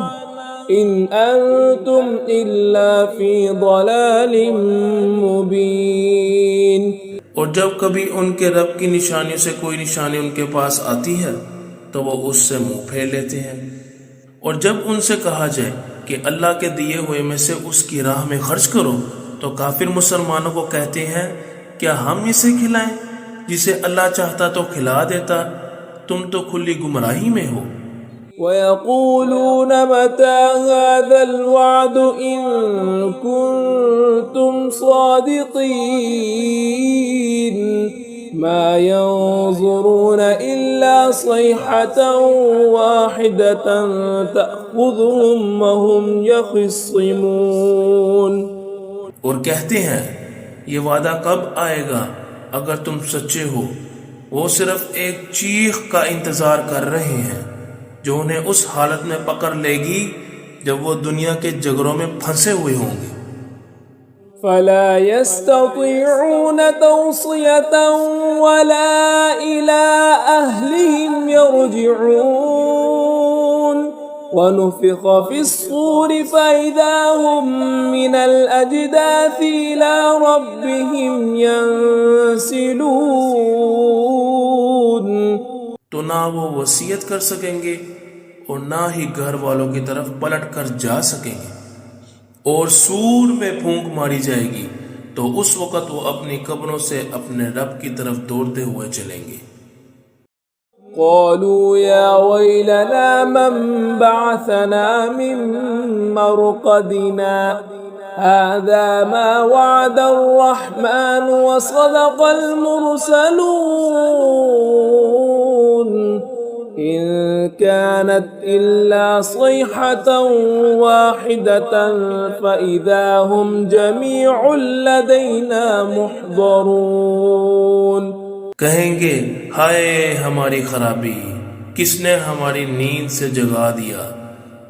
A: إِنْ أَنتُمْ إِلَّا فِي ضَلَالٍ مُّبِينٍ.
B: اور جب کبھی ان کے رب کی نشانیوں سے کوئی نشانی ان کے پاس آتی ہے تو وہ اس سے منہ پھیر لیتے ہیں. اور جب ان سے کہا جائے کہ اللہ کے دیے ہوئے میں سے اس کی راہ میں خرچ کرو تو کافر مسلمانوں کو کہتے ہیں کیا ہم اسے کھلائیں؟ جسے اللہ چاہتا تو کھلا دیتا، تم تو کھلی گمراہی میں ہو.
A: وَيَقُولُونَ مَتَى هَذَا الْوَعْدُ إِن كُنتُمْ صَادِقِينَ. مَا يَنظُرُونَ إِلَّا صَيْحَةً وَاحِدَةً تَأْخُذُهُمْ وَهُمْ يَخِصِّمُونَ.
B: اور کہتے ہیں یہ وعدہ کب آئے گا اگر تم سچے ہو؟ وہ صرف ایک چیخ کا انتظار کر رہے ہیں جو انہیں اس حالت میں پکڑ لے گی جب وہ دنیا کے جگروں میں پھنسے ہوئے ہوں گے.
A: فَلَا يَسْتَطِيعُونَ تَوْصِيَةً وَلَا إِلَىٰ أَهْلِهِمْ يَرْجِعُونَ. وَنُفِخَ فِي الصُّورِ فَإِذَا هُم مِّنَ الْأَجْدَاثِ إِلَىٰ رَبِّهِمْ يَنسِلُونَ.
B: تو نہ وہ وصیت کر سکیں گے اور نہ ہی گھر والوں کی طرف پلٹ کر جا سکیں گے. اور سور میں پھونک ماری جائے گی تو اس وقت وہ اپنی قبروں سے اپنے رب کی طرف دوڑتے ہوئے چلیں گے.
A: قالوا يا ويلنا من بعثنا من مرقدنا هذا ما وعد الرحمن وصدق المرسلون. إن كانت إلا صيحة واحدة فإذا هم جميع لدينا محضرون.
B: کہیں گے ہائے ہماری خرابی، کس نے ہماری نیند سے جگا دیا.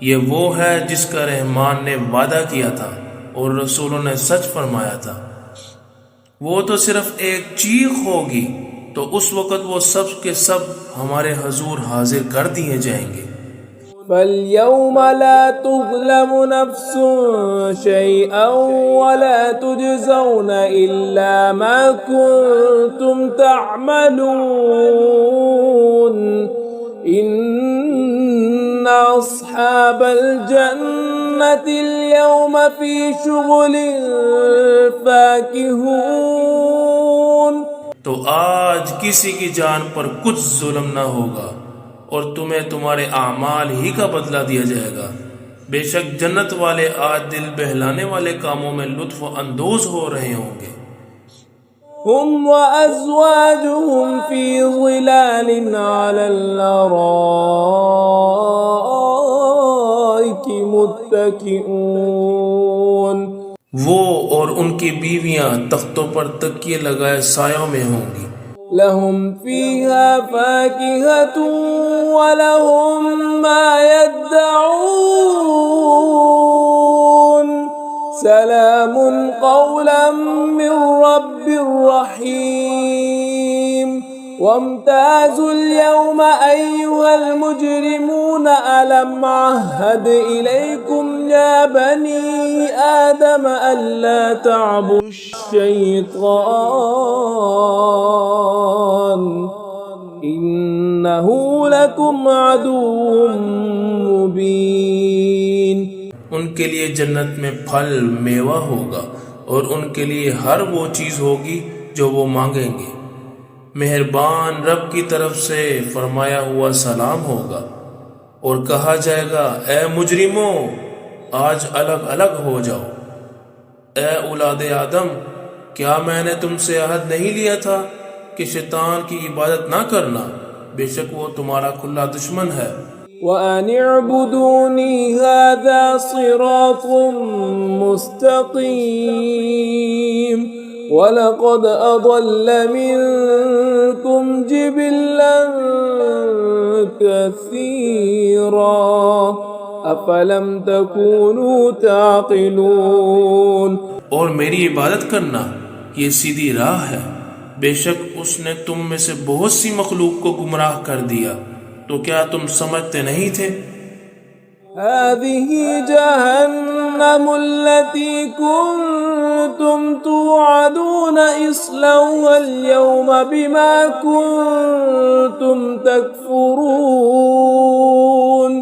B: یہ وہ ہے جس کا رحمان نے وعدہ کیا تھا اور رسولوں نے سچ فرمایا تھا. وہ تو صرف ایک چیخ ہوگی تو اس وقت وہ سب کے سب ہمارے حضور حاضر کر دیے جائیں گے.
A: فَالْيَوْمَ لَا تُظْلَمُ نَفْسٌ شَيْئًا وَلَا تُجْزَوْنَ إِلَّا مَا كُنتُمْ تَعْمَلُونَ. إن أصحاب الجنة اليوم في شغل فاكهون.
B: تو آج کسی کی جان پر کچھ ظلم نہ ہوگا اور تمہیں تمہارے اعمال ہی کا بدلہ دیا جائے گا. بے شک جنت والے آج دل بہلانے والے کاموں میں لطف اندوز ہو رہے ہوں گے.
A: هم وأزواجهم في ظلال على الأرائك متكئون.
B: وہ اور ان کی بیویاں تختوں پر تکیے لگائے سایوں میں ہوں گی.
A: لهم فيها فاكهة ولهم ما يدعون. سلام قولا من رب رحيم. وامتازوا اليوم أيها المجرمون ألم عهد إليكم يا بني آدم ألا تعبدوا الشيطان إنه لكم عدو مبين.
B: ان کے لیے جنت میں پھل میوہ ہوگا اور ان کے لیے ہر وہ چیز ہوگی جو وہ مانگیں گے. مہربان رب کی طرف سے فرمایا ہوا سلام ہوگا اور کہا جائے گا اے مجرموں آج الگ الگ ہو جاؤ. اے اولاد آدم کیا میں نے تم سے عہد نہیں لیا تھا کہ شیطان کی عبادت نہ کرنا؟ بے شک وہ تمہارا کھلا دشمن ہے.
A: وَأَنِ اعْبُدُونِي هَذَا صِرَاطٌ مُسْتَقِيمٌ. وَلَقَدْ أَضَلَّ مِنكُمْ جِبِلًّا كَثِيرًا أَفَلَمْ تَكُونُوا تَعْقِلُونَ.
B: اور میری عبادت کرنا یہ سیدھی راہ ہے. بے شک اس نے تم میں سے بہت سی مخلوق کو گمراہ کر دیا. تو کیا تم سمجھتے نہیں تھے؟
A: هذه جهنم التي كنتم توعدون اصلوها اليوم بما كنتم تكفرون.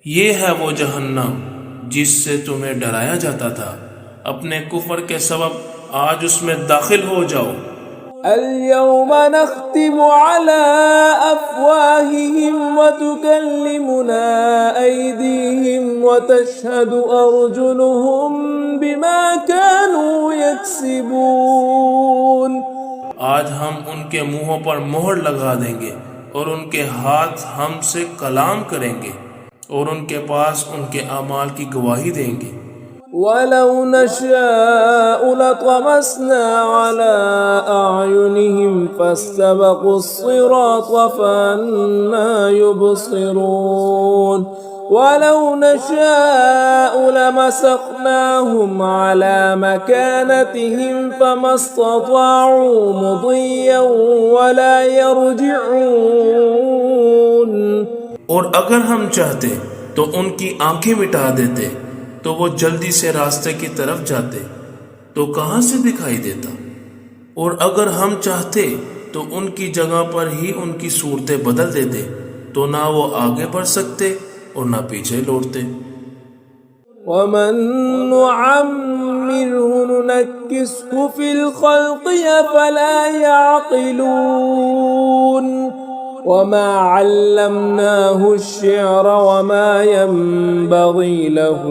B: یہ ہے وہ جہنم جس سے تمہیں ڈرایا جاتا تھا. اپنے کفر کے سبب آج اس میں داخل ہو جاؤ.
A: اليوم نختم على أفواههم وتكلمنا أيديهم وتشهد أرجلهم بما كانوا يكسبون.
B: آج ہم ان کے منہوں پر مہر لگا دیں گے اور ان کے ہاتھ ہم سے کلام کریں گے اور ان کے پاس ان کے اعمال کی گواہی دیں گے.
A: ولو نشاء لطمسنا على أعينهم فاستبقوا الصراط فأنى يبصرون. ولو نشاء لمسخناهم على مكانتهم فما استطاعوا مضيا ولا يرجعون.
B: اور اگر ہم چاہتے تو ان کی آنکھیں مٹا دیتے تو وہ جلدی سے راستے کی طرف جاتے تو کہاں سے دکھائی دیتا. اور اگر ہم چاہتے تو ان کی جگہ پر ہی ان کی صورتیں بدل دیتے تو نہ وہ آگے بڑھ سکتے اور نہ پیچھے لوٹتے.
A: ومن نعمره ننكسه في الخلق أفلا يعقلون. وما علمناه الشعر وما ينبغي له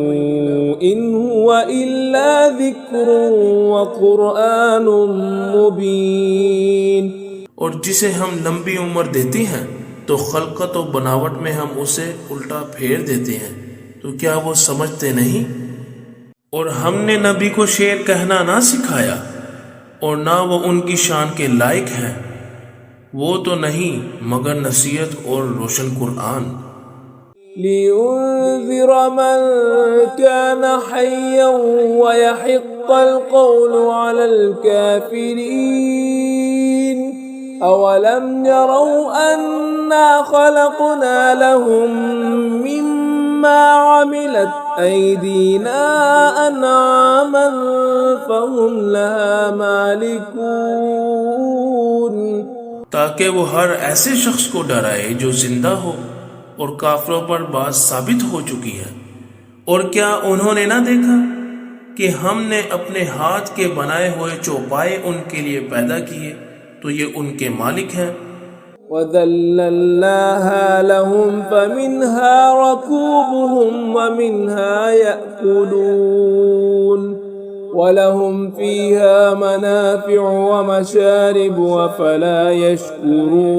A: إن هو إلا ذكر وقرآن مبين.
B: اور جسے ہم لمبی عمر دیتے ہیں تو خلقت و بناوٹ میں ہم اسے الٹا پھیر دیتے ہیں. تو کیا وہ سمجھتے نہیں؟ اور ہم نے نبی کو شعر کہنا نہ سکھایا اور نہ وہ ان کی شان کے لائق ہیں. وہ تو نہیں مگر نصیحت اور روشن قرآن.
A: لِيُنذِرَ مَن كَانَ حَيًّا وَيَحِقَّ الْقَوْلُ عَلَى الْكَافِرِينَ. أَوَلَمْ يَرَوْا أَنَّا خَلَقْنَا لَهُم مِّمَّا عَمِلَتْ أَيْدِينَا أَنْعَامًا فَهُمْ لَهَا مَالِكُونَ.
B: تاکہ وہ ہر ایسے شخص کو ڈرائے جو زندہ ہو اور کافروں پر بات ثابت ہو چکی ہے۔ اور کیا انہوں نے نہ دیکھا کہ ہم نے اپنے ہاتھ کے بنائے ہوئے چوپائے ان کے لیے پیدا کیے تو یہ ان کے مالک ہیں۔
A: وَذَلَّلْنَاهَا لَهُمْ فَمِنْهَا رَكُوبُهُمْ وَمِنْهَا يَأْكُلُونَ وَلَهُمْ فِيهَا مَنَافِعُ وَمَشَارِبُ أَفَلَا يَشْكُرُونَ۔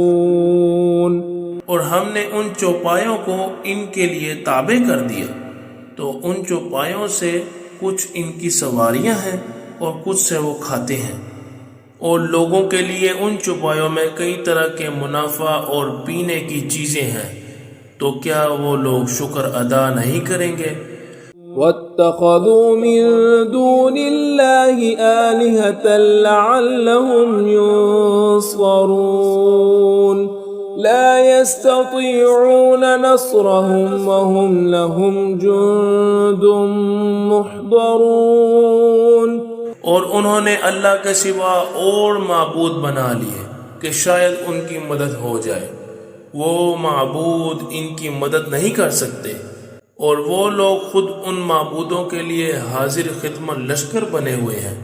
B: اور ہم نے ان چوپایوں کو ان کے لیے تابع کر دیا، تو ان چوپایوں سے کچھ ان کی سواریاں ہیں اور کچھ سے وہ کھاتے ہیں، اور لوگوں کے لیے ان چوپایوں میں کئی طرح کے منافع اور پینے کی چیزیں ہیں، تو کیا وہ لوگ شکر ادا نہیں کریں گے؟
A: وَاتَّخَذُوا مِن دُونِ اللَّهِ آلِهَةً لَعَلَّهُمْ يُنصَرُونَ لَا يَسْتَطِيعُونَ نَصْرَهُمْ وَهُمْ لَهُمْ جُندٌ مُحْضَرُونَ۔
B: اور انہوں نے اللہ کے سوا اور معبود بنا لیے کہ شاید ان کی مدد ہو جائے، وہ معبود ان کی مدد نہیں کر سکتے، اور وہ لوگ خود ان معبودوں کے لیے حاضر خدمت لشکر بنے ہوئے ہیں۔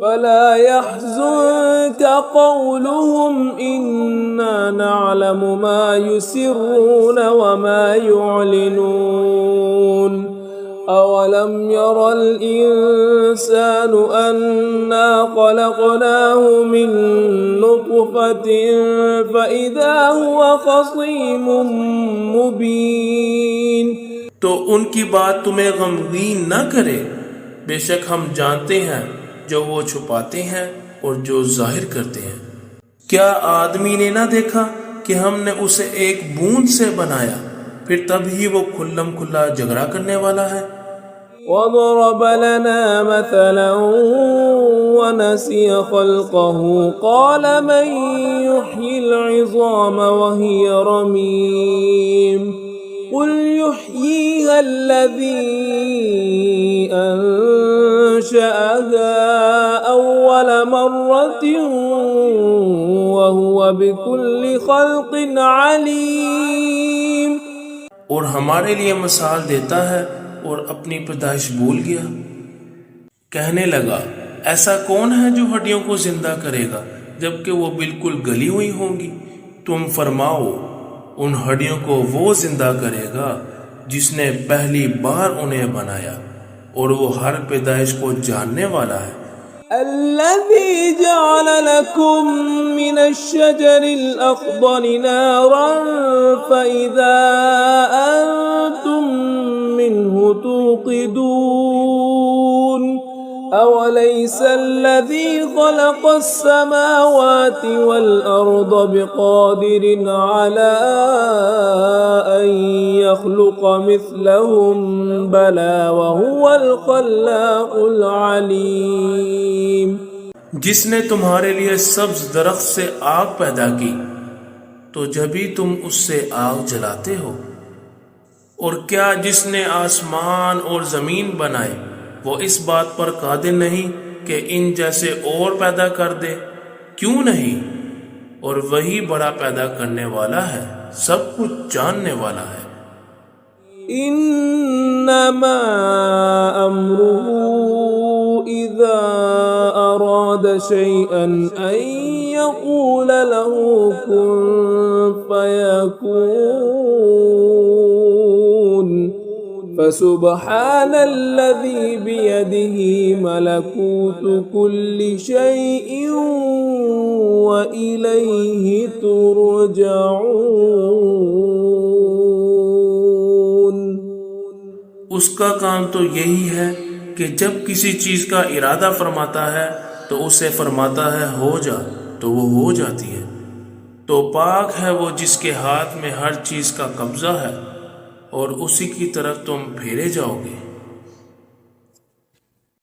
A: فَلَا يَحْزُنكَ قَوْلُهُمْ إِنَّا نَعْلَمُ مَا يُسِرُّونَ وَمَا يُعْلِنُونَ أَوَلَمْ يَرَ الْإِنسَانُ أَنَّا خَلَقْنَاهُ مِن نُّطْفَةٍ فَإِذَا هُوَ خَصِيمٌ مُّبِينٌ۔
B: تو ان کی بات تمہیں غمگین نہ کرے، بے شک ہم جانتے ہیں جو وہ چھپاتے ہیں اور جو ظاہر کرتے ہیں۔ کیا آدمی نے نہ دیکھا کہ ہم نے اسے ایک بوند سے بنایا، پھر تب ہی وہ کھلم کھلا جھگڑا کرنے والا ہے۔
A: وَضَرَبَ لَنَا مَثَلًا وَنَسِيَ خَلْقَهُ قَالَ مَن يُحْيِي الْعِظَامَ وَهِيَ رَمِيمٌ قُلْ يُحْيِيهَا الَّذِي أَنشَأَهَا أَوَّلَ مَرَّةٍ وَهُوَ بِكُلِّ خَلْقٍ عَلِيمٌ۔
B: اور ہمارے لیے مثال دیتا ہے اور اپنی پیدائش بھول گیا، کہنے لگا ایسا کون ہے جو ہڈیوں کو زندہ کرے گا جبکہ وہ بالکل گلی ہوئی ہوں گی؟ تم فرماؤ ان ہڈیوں کو وہ زندہ کرے گا جس نے پہلی بار انہیں بنایا، اور وہ ہر پیدائش کو جاننے والا ہے۔
A: الذي جعل لكم من الشجر الأخضر نارا فإذا أنتم منه توقدون أوليس الذي خلق السماوات والأرض بقادر على أن يخلق مثلهم بلى وهو الخلاق العليم۔
B: جس نے تمہارے لیے سبز درخت سے آگ پیدا کی تو جبھی تم اس سے آگ جلاتے ہو، اور کیا جس نے آسمان اور زمین بنائے وہ اس بات پر قادر نہیں کہ ان جیسے اور پیدا کر دے؟ کیوں نہیں؟ اور وہی بڑا پیدا کرنے والا ہے، سب کچھ جاننے والا ہے۔
A: انما امره اذا اراد شيئا ان يقول له كن فيكون فسبحان الذي بيده ملكوت كل شيء وإليه ترجعون۔
B: اس کا کام تو یہی ہے کہ جب کسی چیز کا ارادہ فرماتا ہے تو اسے فرماتا ہے ہو جا تو وہ ہو جاتی ہے۔ تو پاک ہے وہ جس کے ہاتھ میں ہر چیز کا قبضہ ہے، اور اسی کی طرف تم پھیرے جاؤ گے۔